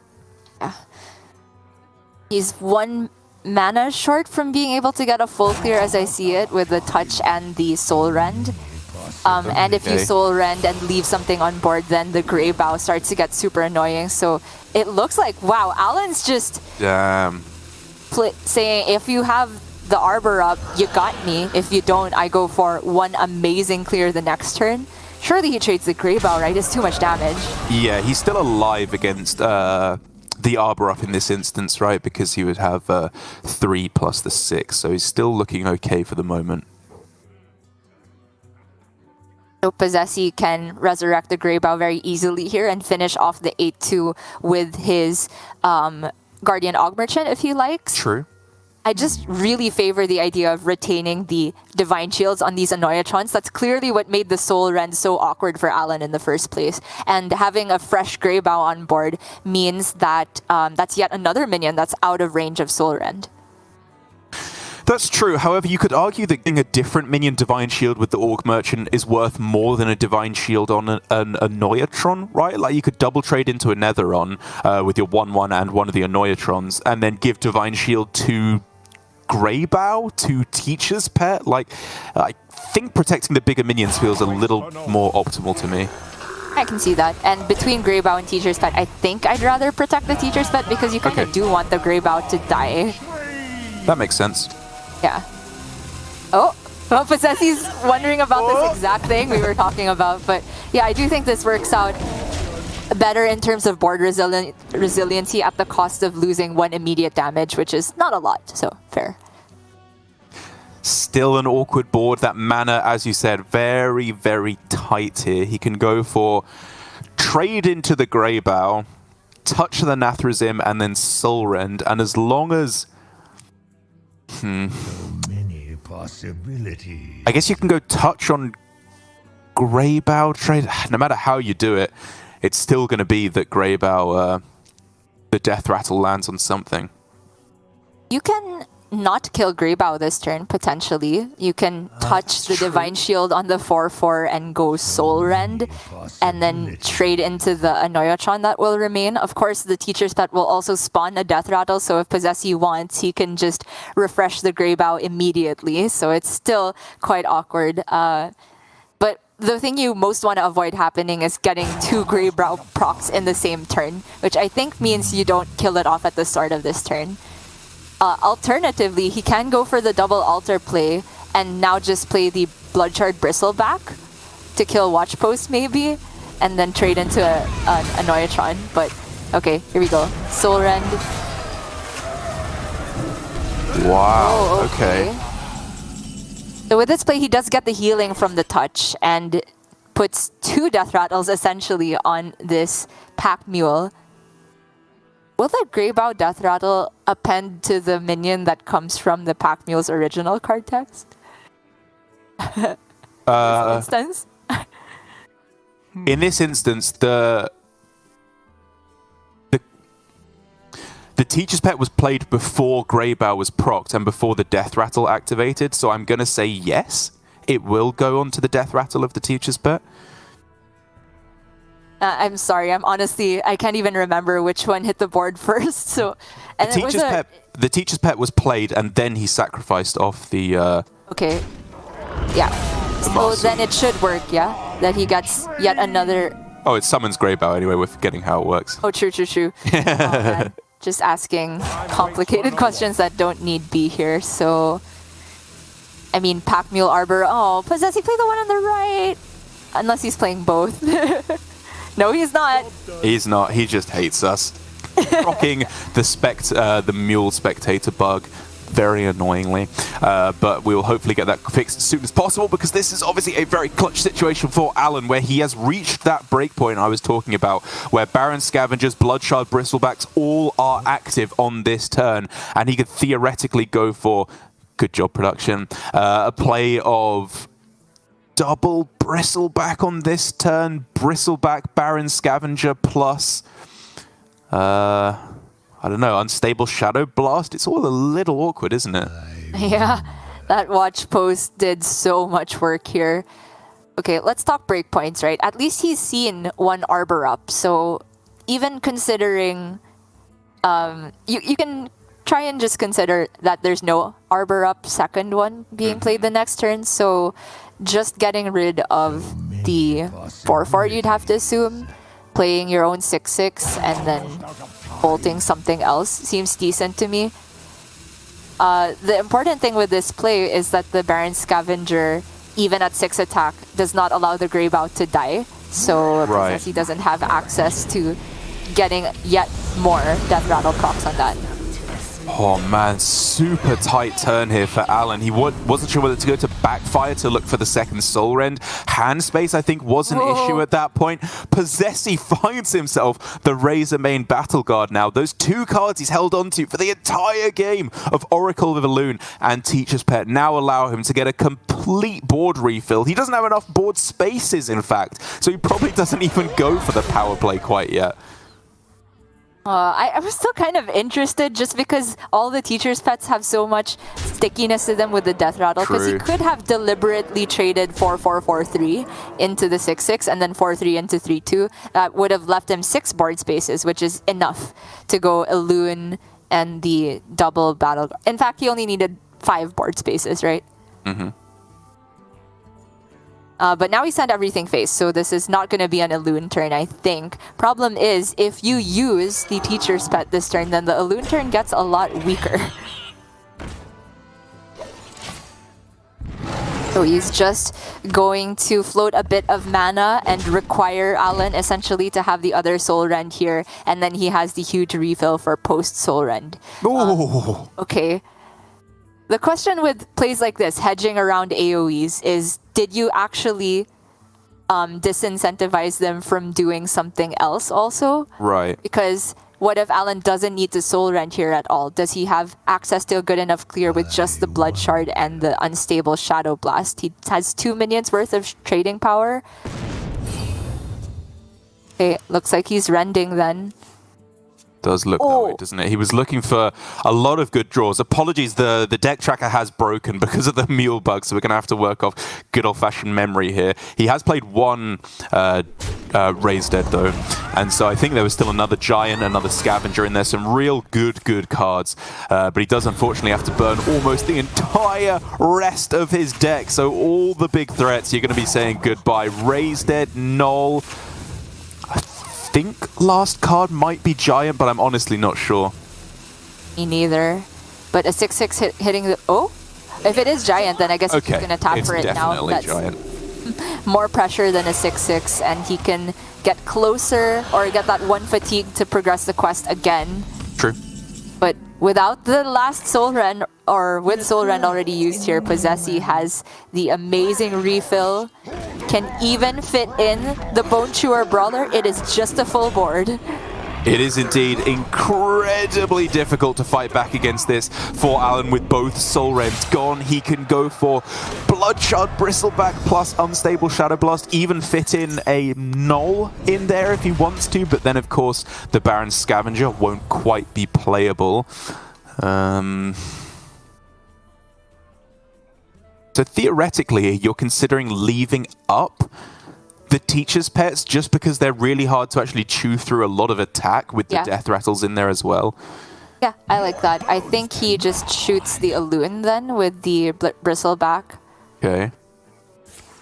Yeah. He's 1 mana short from being able to get a full clear, as I see it, with the touch and the Soul Rend. And if you Soul Rend and leave something on board, then the Grey Bow starts to get super annoying. So it looks like, wow, Alan's just saying, if you have the Arbor up, you got me. If you don't, I go for 1 amazing clear the next turn. Surely he trades the Grey Bow, right? It's too much damage. Yeah, he's still alive against the Arbor Up in this instance, right? Because he would have 3 plus the 6, so he's still looking okay for the moment. So Posesi can resurrect the Grey Bow very easily here and finish off the 8-2 with his Guardian Og Merchant if he likes. True. I just really favor the idea of retaining the Divine Shields on these Anoyatrons. That's clearly what made the Soul Rend so awkward for Alan in the first place. And having a fresh Grey Bow on board means that that's yet another minion that's out of range of Soul Rend. That's true. However, you could argue that getting a different minion Divine Shield with the Orc Merchant is worth more than a Divine Shield on an Anoyatron, right? Like, you could double trade into a Netheron with your 1-1 and one of the Anoyatrons, and then give Divine Shield to Grey Bow, to Teacher's Pet. Like, I think protecting the bigger minions feels a little more optimal to me. I can see that. And between Grey Bow and Teacher's Pet, I think I'd rather protect the Teacher's Pet, because you kind of do want the Grey Bow to die. That makes sense. Yeah. Oh, well, Posesi's wondering about this exact thing we were talking about. But yeah, I do think this works out better in terms of board resiliency at the cost of losing 1 immediate damage, which is not a lot, so fair. Still an awkward board. That mana, as you said, very, very tight here. He can go for trade into the Grey Bow, touch the Nathrazim, and then Soul Rend. And as long as... Many possibilities. I guess you can go touch on Grey Bow trade. No matter how you do it, it's still going to be that Grey Bow, the Death Rattle lands on something. You can not kill Grey Bow this turn, potentially. You can touch the Divine Shield on the 4-4 and go Soul Rend, and then trade into the Anoyatron that will remain. Of course, the Teacher's Pet will also spawn a Death Rattle, so if Posesi wants, he can just refresh the Grey Bow immediately, so it's still quite awkward. But the thing you most want to avoid happening is getting 2 Grey Bow procs in the same turn, which I think means you don't kill it off at the start of this turn. Alternatively, he can go for the double altar play and now just play the Bloodshard Bristleback to kill Watchpost maybe, and then trade into an Anoyatron. But okay, here we go. Soul Rend. Wow, okay. So with this play, he does get the healing from the touch and puts 2 Death Rattles essentially on this Pack Mule. Will the Grey Bow Death Rattle append to the minion that comes from the Pack Mule's original card text? For instance? in this instance, the Teacher's Pet was played before Greybow was procced and before the Death Rattle activated, so I'm going to say yes, it will go on to the Death Rattle of the Teacher's Pet. I'm sorry, I can't even remember which one hit the board first. So, and the Teacher's Pet was played and then he sacrificed off the... Okay, yeah. So then it should work, yeah? That he gets yet another... Oh, it summons Greybow anyway, we're forgetting how it works. Oh, true. Oh, man. Just asking complicated questions that don't need be here. So, I mean, Pack Mule Arbor. Oh, Posesi, play the one on the right. Unless he's playing both. No, he's not. He's not. He just hates us. Rocking the Mule Spectator bug very annoyingly. But we will hopefully get that fixed as soon as possible, because this is obviously a very clutch situation for Alan, where he has reached that breakpoint I was talking about, where Baron Scavengers, Bloodshard Bristlebacks all are active on this turn, and he could theoretically go for, good job production, a play of double Bristleback on this turn, Bristleback, Baron Scavenger plus... I don't know, Unstable Shadow Blast? It's all a little awkward, isn't it? Yeah, that watch post did so much work here. Okay, let's talk breakpoints, right? At least he's seen one Arbor up, so even considering... you can try and just consider that there's no Arbor up second one being played the next turn, so just getting rid of the 4/4 you'd have to assume, playing your own 6/6, and then bolting something else seems decent to me. The important thing with this play is that the Baron Scavenger, even at 6 attack, does not allow the Greybow to die. So he doesn't have access to getting yet more Death Rattle procs on that. Oh man, super tight turn here for Alan. He wasn't sure whether to go to Backfire to look for the second Soul Rend. Hand space, I think, was an issue at that point. Posesi finds himself the Razormane Battle Guard now. Those two cards he's held onto for the entire game of Oracle of Elune and Teacher's Pet now allow him to get a complete board refill. He doesn't have enough board spaces, in fact, so he probably doesn't even go for the power play quite yet. I'm still kind of interested, just because all the Teacher's Pets have so much stickiness to them with the Death Rattle, because he could have deliberately traded 4/4/4/3 into the 6/6 and then 4/3 into 3/2. That would have left him 6 board spaces, which is enough to go Elune and the double battle. In fact, he only needed 5 board spaces, right? But now he sent everything face, so this is not going to be an Elune turn, I think. Problem is, if you use the Teacher's Pet this turn, then the Elune turn gets a lot weaker. So he's just going to float a bit of mana and require Alan essentially to have the other Soul Rend here, and then he has the huge refill for post Soul Rend. Okay. The question with plays like this, hedging around AoEs, is did you actually disincentivize them from doing something else also? Right. Because what if Alan doesn't need to Soul Rend here at all? Does he have access to a good enough clear with just the Blood Shard and the Unstable Shadow Blast? He has 2 minions worth of trading power. Okay, looks like he's rending then. Does look that way, doesn't it? He was looking for a lot of good draws. Apologies, the deck tracker has broken because of the mule bug, so we're going to have to work off good old-fashioned memory here. He has played one Raised Dead, though, and so I think there was still another Giant, another Scavenger in there, some real good cards, but he does unfortunately have to burn almost the entire rest of his deck, so all the big threats, you're going to be saying goodbye. Raised Dead, Null. I think last card might be Giant, but I'm honestly not sure. Me neither. But a 6/6 hitting the... Oh? If it is Giant, then I guess he's going to tap for it now. It's definitely Giant. More pressure than a 6/6, and he can get closer or get that 1 fatigue to progress the quest again. True. But without the last Soul Rend, or with Soul Rend already used here, Posesi has the amazing refill. Can even fit in the Bone Chewer Brawler. It is just a full board. It is indeed incredibly difficult to fight back against this for Alan with both Soul Realms gone. He can go for Bloodshot, Bristleback plus Unstable Shadow Blast, even fit in a Null in there if he wants to, but then of course the Baron Scavenger won't quite be playable. So theoretically, you're considering leaving up the teacher's pets just because they're really hard to actually chew through a lot of attack with the death rattles in there as well. Yeah, I like that. I think he just shoots the Alun then with the Bristleback. Okay.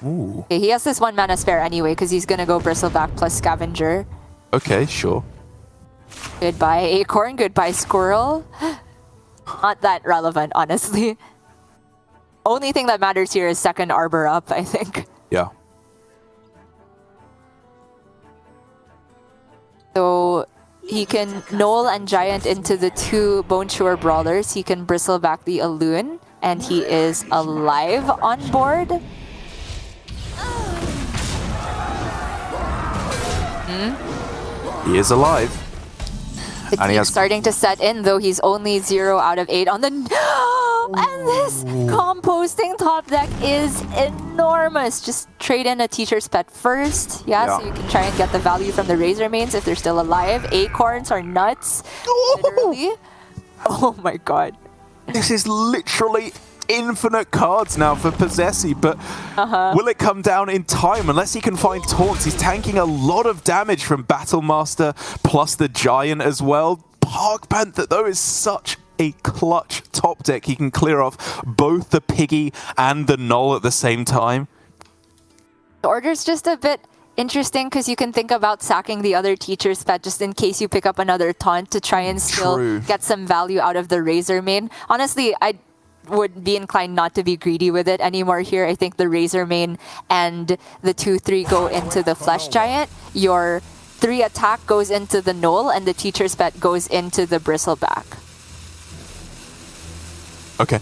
Ooh. Okay, he has this 1 mana spare anyway because he's going to go Bristleback plus Scavenger. Okay, sure. Goodbye Acorn, goodbye Squirrel. Not that relevant, honestly. Only thing that matters here is second Arbor up, I think. Yeah. So he can Knoll and Giant into the 2 Bone Chewer Brawlers. He can Bristleback the Alun, and he is alive on board. He is alive. The team's starting to set in, though he's only 0 out of 8 on the... And this composting top deck is enormous. Just trade in a teacher's pet first. Yeah, so you can try and get the value from the Razor mains if they're still alive. Acorns are nuts. Literally. Oh my god. This is literally infinite cards now for Posesi, but will it come down in time unless he can find taunts? He's tanking a lot of damage from Battlemaster plus the Giant as well. Park Panther, though, is such a clutch top deck. He can clear off both the Piggy and the Null at the same time. The order's just a bit interesting because you can think about sacking the other teacher's pet just in case you pick up another taunt to try and still get some value out of the Razor main. Honestly, I would be inclined not to be greedy with it anymore here. I think the Razor main and the 2-3 go into the Flesh Giant. Your 3 attack goes into the Null and the teacher's pet goes into the Bristleback. Okay.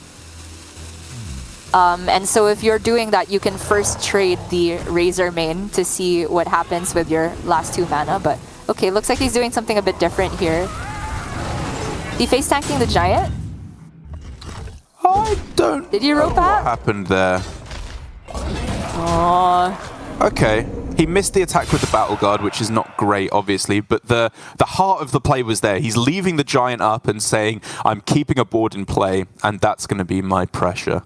And so if you're doing that, you can first trade the Razor main to see what happens with your last 2 mana. But okay, looks like he's doing something a bit different here. He face tanking the Giant? I don't Did you know rope what that? happened there. Oh. Okay. He missed the attack with the Battle Guard, which is not great, obviously, but the heart of the play was there. He's leaving the Giant up and saying, I'm keeping a board in play, and that's going to be my pressure.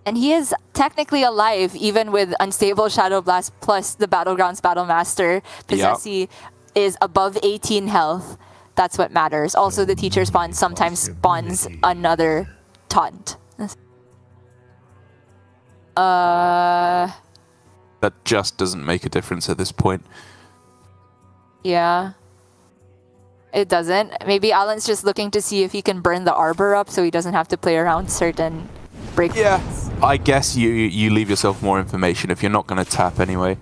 And he is technically alive, even with Unstable Shadow Blast plus the Battlegrounds Battlemaster. Posesi is above 18 health. That's what matters. Also, the Teacher Spawn sometimes spawns another taunt. That just doesn't make a difference at this point. Yeah. It doesn't. Maybe Alan's just looking to see if he can burn the Arbor up so he doesn't have to play around certain break. Yeah, I guess you leave yourself more information if you're not going to tap anyway.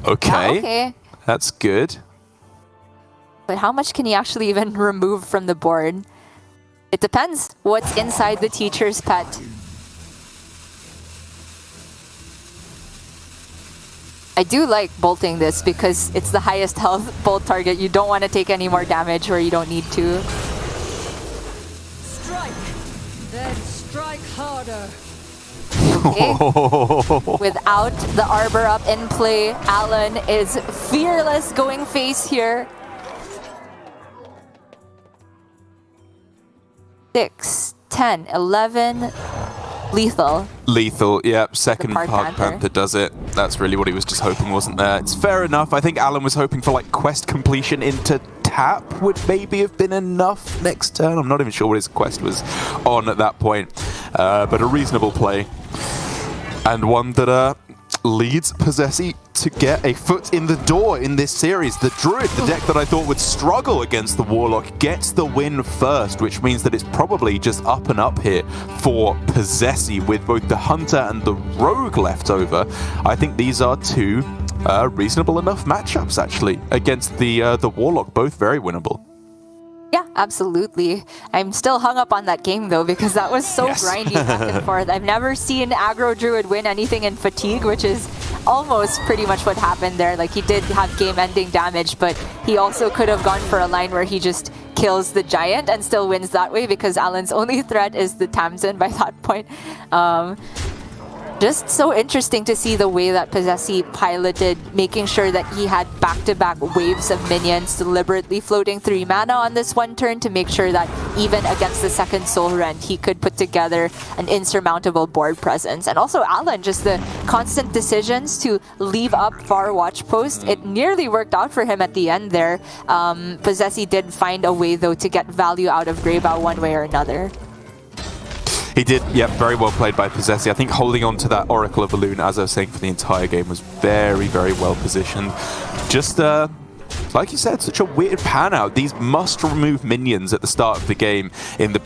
Okay. Yeah, okay. That's good. But how much can he actually even remove from the board? It depends what's inside the teacher's pet. I do like bolting this because it's the highest health bolt target. You don't want to take any more damage where you don't need to. Strike, then strike harder. Okay. Without the Arbor up in play, Alan is fearless going face here. 6, 10, 11, lethal. Lethal, yeah. Second Park Park Panther. Panther does it. That's really what he was just hoping, wasn't there? It's fair enough. I think Alan was hoping for like quest completion into tap would maybe have been enough next turn. I'm not even sure what his quest was on at that point. But a reasonable play. And one that leads Posesi to get a foot in the door in this series. The Druid, the deck that I thought would struggle against the Warlock, gets the win first, which means that it's probably just up and up here for Posesi with both the Hunter and the Rogue left over. I think these are two reasonable enough matchups, actually, against the Warlock, both very winnable. Yeah, absolutely. I'm still hung up on that game though because that was so grindy back and forth. I've never seen Aggro Druid win anything in Fatigue, which is almost pretty much what happened there. Like, he did have game-ending damage, but he also could have gone for a line where he just kills the giant and still wins that way, because Alan's only threat is the Tamsin by that point. Just so interesting to see the way that Posesi piloted, making sure that he had back-to-back waves of minions, deliberately floating 3 mana on this one turn to make sure that even against the second Soul Rend, he could put together an insurmountable board presence. And also Alan, just the constant decisions to leave up far watch post. It nearly worked out for him at the end there. Posesi did find a way, though, to get value out of Greybow one way or another. He did, yeah, very well played by Posesi. I think holding on to that Oracle of Elune, as I was saying, for the entire game was very, very well positioned. Just, like you said, such a weird pan out. These must remove minions at the start of the game in the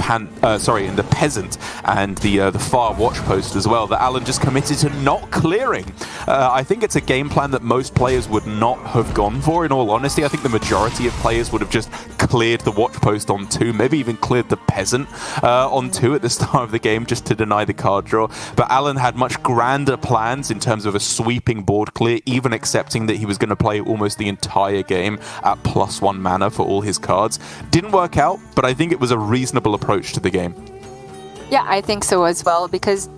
in the Peasant and the far watch post as well, that Alan just committed to not clearing. I think it's a game plan that most players would not have gone for, in all honesty. I think the majority of players would have just cleared the watch post on 2, maybe even cleared the Peasant on 2 at the start of the game just to deny the card draw. But Alan had much grander plans in terms of a sweeping board clear, even accepting that he was going to play almost the entire game at +1 mana for all his cards. Didn't work out, but I think it was a reasonable approach to the game. Yeah, I think so as well, because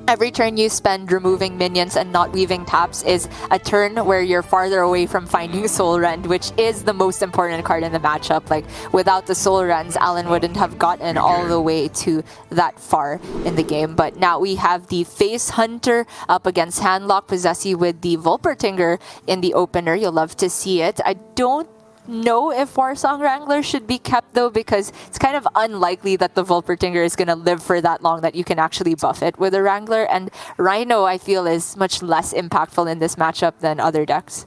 every turn you spend removing minions and not weaving taps is a turn where you're farther away from finding Soul Rend, which is the most important card in the matchup. Like, without the Soul Rends, Alan wouldn't have gotten all the way to that far in the game. But now we have the Face Hunter up against Handlock, Posesi with the Volpertinger in the opener. You'll love to see it. I don't know if Warsong Wrangler should be kept, though, because it's kind of unlikely that the Volpertinger is going to live for that long, that you can actually buff it with a Wrangler. And Rhino, I feel, is much less impactful in this matchup than other decks.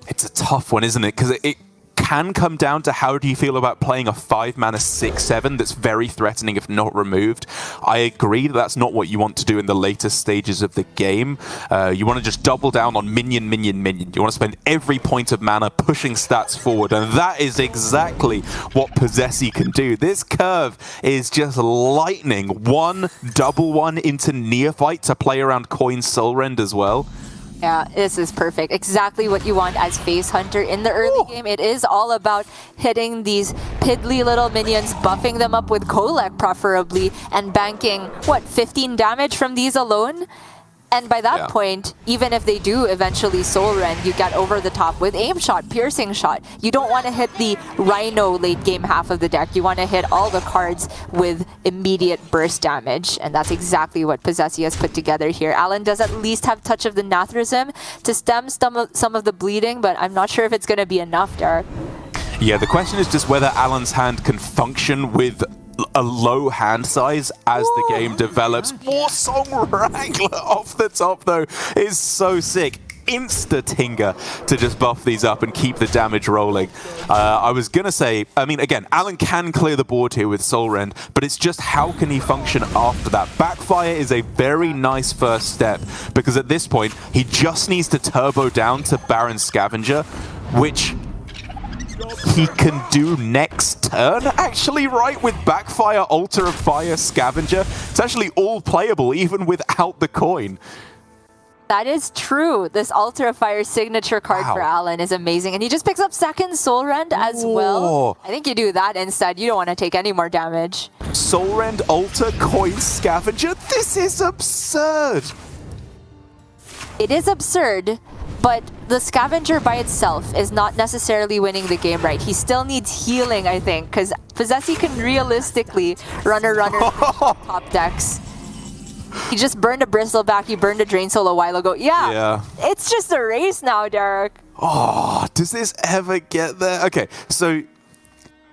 It's a tough one, isn't it? Because it can come down to how do you feel about playing a 5-mana 6/7 that's very threatening if not removed. I agree that that's not what you want to do in the later stages of the game. You want to just double down on minion. You want to spend every point of mana pushing stats forward, and that is exactly what Posesi can do. This curve is just lightning. 1/1 into Neophyte to play around Coin Soul Rend as well. Yeah, this is perfect. Exactly what you want as Face Hunter in the early game. It is all about hitting these piddly little minions, buffing them up with Kolek preferably, and banking, what, 15 damage from these alone? And by that point, even if they do eventually Soul Rend, you get over the top with Aim Shot, Piercing Shot. You don't want to hit the Rhino late game half of the deck. You want to hit all the cards with immediate burst damage. And that's exactly what Posesi has put together here. Alan does at least have touch of the Nathrazim to stem some of the bleeding, but I'm not sure if it's going to be enough, Derek. Yeah, the question is just whether Alan's hand can function with a low hand size as the game develops. Warsong Wrangler off the top, though, is so sick. Insta-Tinger to just buff these up and keep the damage rolling. I was going to say, I mean, again, Alan can clear the board here with Soul Rend, but it's just how can he function after that? Backfire is a very nice first step, because at this point, he just needs to turbo down to Baron Scavenger, which he can do next turn, actually, right? With Backfire, Altar of Fire, Scavenger. It's actually all playable, even without the coin. That is true. This Altar of Fire signature card for Alan is amazing. And he just picks up second Soul Rend as well. I think you do that instead. You don't want to take any more damage. Soul Rend, Altar, Coin, Scavenger. This is absurd. It is absurd, but the Scavenger by itself is not necessarily winning the game, right? He still needs healing, I think, because Posesi can realistically run a runner top decks. He just burned a Bristleback, he burned a Drain Soul a while ago. Yeah, it's just a race now, Derek. Oh, does this ever get there? Okay, so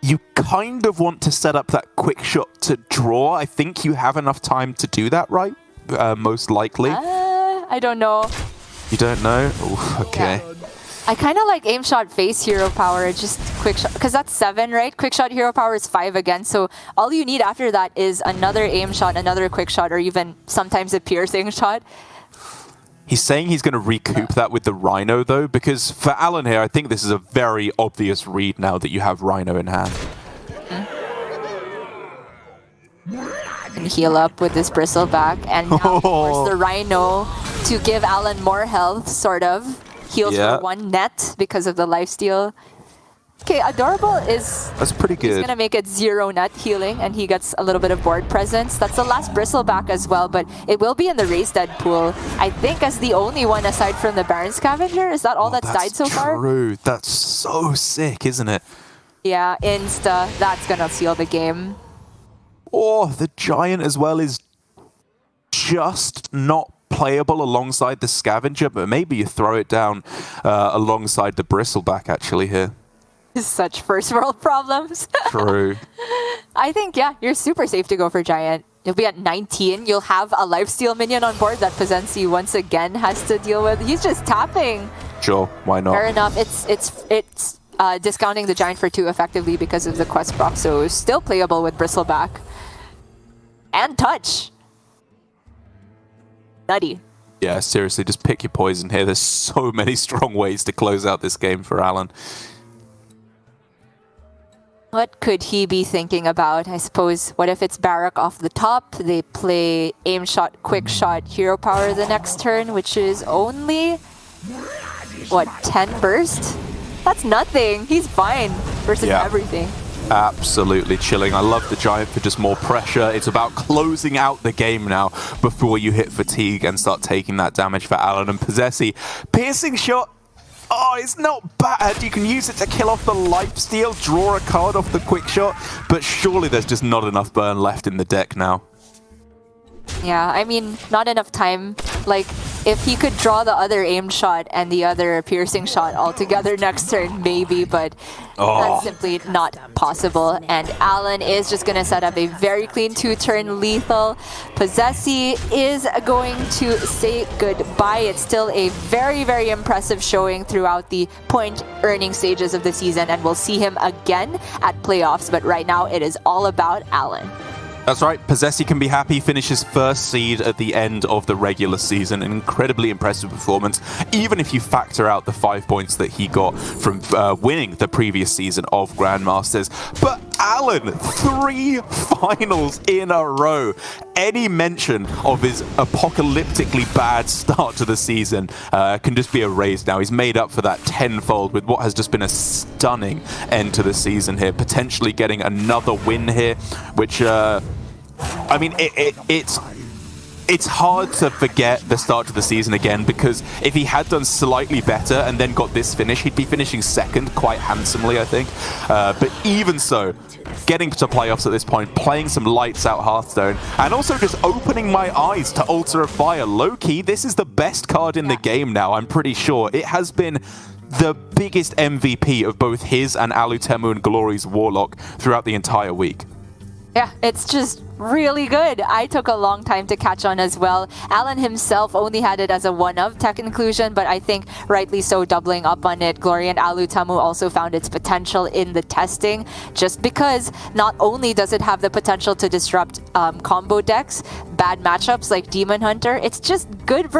you kind of want to set up that quick shot to draw. I think you have enough time to do that, right? Most likely. I don't know. You don't know? Ooh, okay. Yeah. I kind of like Aim Shot Face Hero Power, just Quick Shot, because that's 7, right? Quick Shot Hero Power is 5 again, so all you need after that is another Aim Shot, another Quick Shot, or even sometimes a Piercing Shot. He's saying he's going to recoup that with the Rhino, though, because for Alan here, I think this is a very obvious read now that you have Rhino in hand. And heal up with this Bristleback, and now force the Rhino to give Alan more health, sort of. Heals for 1 net because of the lifesteal. Okay, Adorable is... That's pretty good. He's gonna make it 0 net healing, and he gets a little bit of board presence. That's the last Bristleback as well, but it will be in the Raised Dead pool. I think as the only one aside from the Baron Scavenger. Is that all that's died so far? True. That's so sick, isn't it? Yeah, Insta. That's gonna seal the game. Oh, the Giant as well is just not playable alongside the Scavenger, but maybe you throw it down alongside the Bristleback actually here. Such first world problems. True. I think, yeah, you're super safe to go for Giant. You'll be at 19. You'll have a lifesteal minion on board that Posesi once again has to deal with. He's just tapping. Sure, why not? Fair enough. It's discounting the Giant for 2 effectively because of the quest proc, so still playable with Bristleback. And Touch. Nutty. Yeah, seriously, just pick your poison here. There's so many strong ways to close out this game for Alan. What could he be thinking about? I suppose, what if it's Barak off the top? They play aim shot, quick shot, hero power the next turn, which is only, what, 10 burst? That's nothing. He's fine versus everything. Absolutely chilling. I love the Giant for just more pressure. It's about closing out the game now before you hit fatigue and start taking that damage for Alan. And Posesi, piercing shot. Oh, it's not bad. You can use it to kill off the lifesteal, draw a card off the quick shot, but surely there's just not enough burn left in the deck now. Yeah, I mean, not enough time. Like, if he could draw the other aim shot and the other piercing shot all together next turn, maybe, but that's simply not possible. And Alan is just going to set up a very clean 2-turn lethal. Posesi is going to say goodbye. It's still a very, very impressive showing throughout the point-earning stages of the season, and we'll see him again at playoffs, but right now it is all about Alan. That's right, Posesi can be happy, finishes first seed at the end of the regular season. An incredibly impressive performance, even if you factor out the 5 points that he got from winning the previous season of Grandmasters. But Alan, 3 finals in a row. Any mention of his apocalyptically bad start to the season can just be erased now. He's made up for that tenfold with what has just been a stunning end to the season here. Potentially getting another win here, which... I mean, it's hard to forget the start to the season again, because if he had done slightly better and then got this finish, he'd be finishing second quite handsomely, I think. But even so, getting to playoffs at this point, playing some lights out Hearthstone, and also just opening my eyes to Altar of Fire. Low-key, this is the best card in the game now, I'm pretty sure. It has been the biggest MVP of both his and Alutemu and Glory's Warlock throughout the entire week. Yeah, it's just really good. I took a long time to catch on as well. Alan himself only had it as a one-of tech inclusion, but I think rightly so, doubling up on it. Glory and Alutamu also found its potential in the testing, just because not only does it have the potential to disrupt combo decks, bad matchups like Demon Hunter, it's just good versus